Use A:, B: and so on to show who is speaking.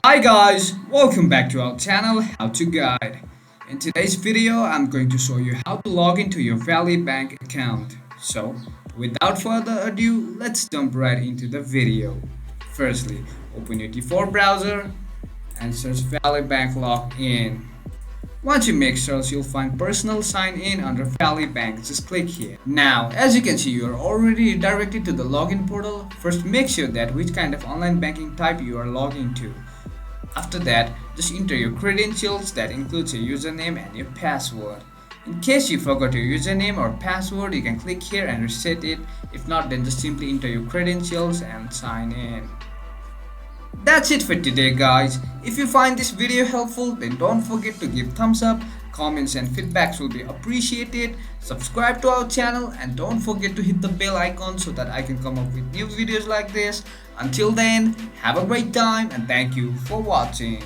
A: Hi guys, welcome back to our channel How to Guide. In today's video, I'm going to show you how to log into your Valley Bank account. So, without further ado, let's jump right into the video. Firstly, open your default browser and search Valley Bank Login. Once you make search, you'll find personal sign in under Valley Bank. Just click here. Now, as you can see, you are already redirected to the login portal. First, make sure that which kind of online banking type you are logging to. After that, just enter your credentials, that includes your username and your password. In case you forgot your username or password, you can click here and reset it. If not, then just simply enter your credentials and sign in. That's it for today guys. If you find this video helpful, then don't forget to give thumbs up, comments and feedbacks will be appreciated. Subscribe to our channel and don't forget to hit the bell icon so that I can come up with new videos like this. Until then, have a great time and thank you for watching.